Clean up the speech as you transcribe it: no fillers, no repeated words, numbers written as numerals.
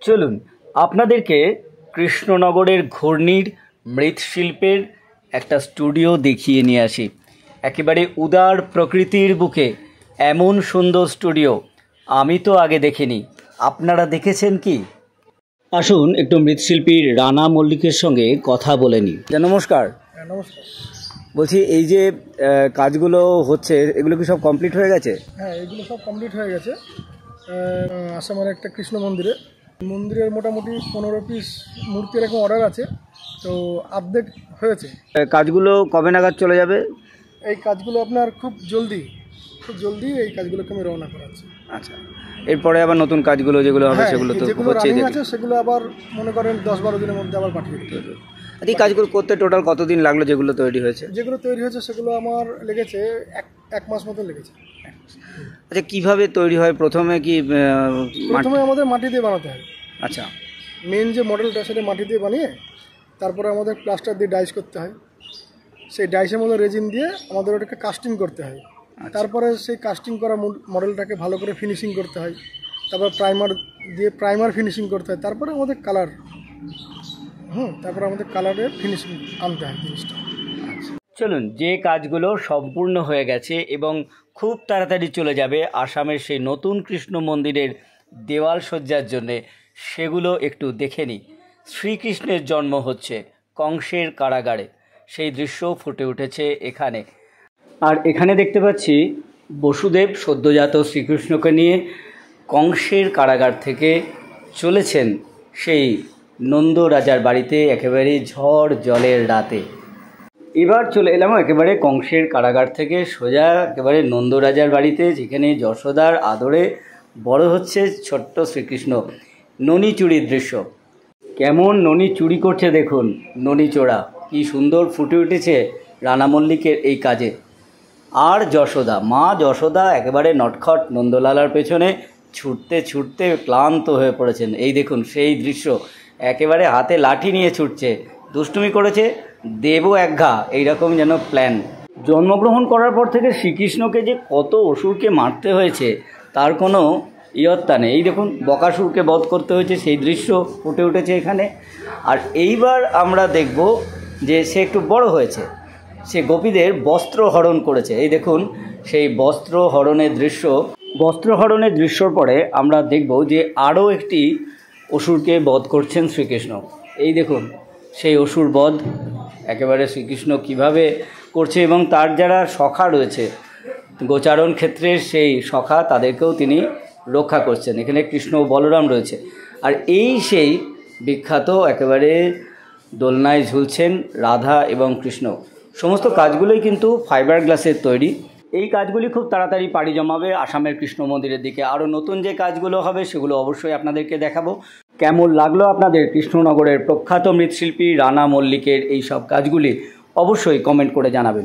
চলুন আপনাদেরকে কৃষ্ণনগরের ঘূর্ণির মৃৎশিল্পের একটা স্টুডিও দেখিয়ে নিয়ে আসি। একেবারে উদার প্রকৃতির বুকে এমন সুন্দর স্টুডিও আমি তো আগে দেখিনি। আপনারা দেখেছেন কি? আসুন একটু মৃৎশিল্পী রানা মল্লিকের সঙ্গে কথা বলে নিই। নমস্কার। নমস্কার। বলছি, এই যে কাজগুলো হচ্ছে এগুলো কি সব কমপ্লিট হয়ে গেছে? হ্যাঁ, এগুলো সব কমপ্লিট হয়ে গেছে। আসামের একটা কৃষ্ণ মন্দিরের মোটামুটি 15 পিস মূর্তি এরকম অর্ডার আছে, তো অর্ধেক হয়েছে। কাজগুলো কবে নাগাদ চলে যাবে? এই কাজগুলো আপনার খুব জলদি এই কাজগুলোকে আমি রওনা করাচ্ছি। আচ্ছা, এরপরে আবার নতুন কাজগুলো যেগুলো হবে সেগুলো তো হচ্ছেই আছে, সেগুলো আবার মনে করেন 10-12 দিনের মধ্যে আবার পাঠিয়ে দিতে হবে। এই কাজগুলো করতে টোটাল কতদিন লাগলো? যেগুলো তৈরি হয়েছে সেগুলো আমার লেগেছে এক মাস মতো লেগেছে। আচ্ছা, কিভাবে তৈরি হয়? প্রথমে আমাদের মাটি দিয়ে বানাতে হয়। আচ্ছা, মেন যে মডেলটা সেটা মাটি দিয়ে বানিয়ে তারপরে আমাদের প্লাস্টার দিয়ে ডাইস করতে হয়। সেই ডাইসের মধ্যে রেজিন দিয়ে আমাদের ওটাকে কাস্টিং করতে হয়। তারপরে সেই কাস্টিং করা মডেলটাকে ভালো করে ফিনিশিং করতে হয়। তারপর প্রাইমার ফিনিশিং করতে হয়। তারপরে আমাদের কালারের ফিনিশিং আনতে হয় জিনিসটা। চলুন, যে কাজগুলো সম্পূর্ণ হয়ে গেছে এবং খুব তাড়াতাড়ি চলে যাবে আসামের সেই নতুন কৃষ্ণ মন্দিরের দেওয়াল সজ্জার জন্যে, সেগুলো একটু দেখে নিই। শ্রীকৃষ্ণের জন্ম হচ্ছে কংসের কারাগারে, সেই দৃশ্য ফুটে উঠেছে এখানে। আর এখানে দেখতে পাচ্ছি বসুদেব সদ্যজাত শ্রীকৃষ্ণকে নিয়ে কংসের কারাগার থেকে চলেছেন সেই নন্দ রাজার বাড়িতে একেবারে ঝড় জলের রাতে। এবার চলে এলাম একেবারে কংসের কারাগার থেকে সোজা একেবারে নন্দ রাজার বাড়িতে, যেখানে যশোদার আদরে বড় হচ্ছে ছোট্ট শ্রীকৃষ্ণ। ননী চুরির দৃশ্য, কেমন ননী চুরি করছে দেখুন। ননী চোরা কি সুন্দর ফুটে উঠেছে রানা মল্লিকের এই কাজে। আর মা যশোদা একেবারে নটখট নন্দলালার পেছনে ছুটতে ছুটতে ক্লান্ত হয়ে পড়েছেন। এই দেখুন সেই দৃশ্য, একেবারে হাতে লাঠি নিয়ে ছুটছে। দুষ্টুমি করেছে, দেবও একঘা, এইরকম যেন প্ল্যান। জন্মগ্রহণ করার পর থেকে শ্রীকৃষ্ণকে যে কত অসুরকে মারতে হয়েছে তার কোনো ইয়ত্তা নেই। এই দেখুন বকাসুরকে বধ করতে হয়েছে, সেই দৃশ্য ফুটে উঠেছে এখানে। আর এইবার আমরা দেখব যে সে একটু বড় হয়েছে, সে গোপীদের বস্ত্র হরণ করেছে। এই দেখুন সেই বস্ত্র হরণের দৃশ্যর পরে আমরা দেখব যে আরও একটি অসুরকে বধ করছেন শ্রীকৃষ্ণ। এই দেখুন সেই অসুর বধ একেবারে শ্রীকৃষ্ণ কিভাবে করছে, এবং তার যারা সখা রয়েছে গোচারণ ক্ষেত্রের সেই সখা, তাদেরকেও তিনি রক্ষা করছেন। এখানে কৃষ্ণ ও বলরাম রয়েছে। আর এই সেই বিখ্যাত একেবারে দোলনায় ঝুলছেন রাধা এবং কৃষ্ণ। সমস্ত কাজগুলোই কিন্তু ফাইবার গ্লাসের তৈরি। এই কাজগুলি খুব তাড়াতাড়ি পাড়ি জমাবে আসামের কৃষ্ণ মন্দিরের দিকে। আরও নতুন যে কাজগুলো হবে সেগুলো অবশ্যই আপনাদেরকে দেখাবো। কেমন লাগলো আপনাদের কৃষ্ণনগরের প্রখ্যাত মৃৎশিল্পী রানা মল্লিকের এই সব কাজগুলি? অবশ্যই কমেন্ট করে জানাবেন।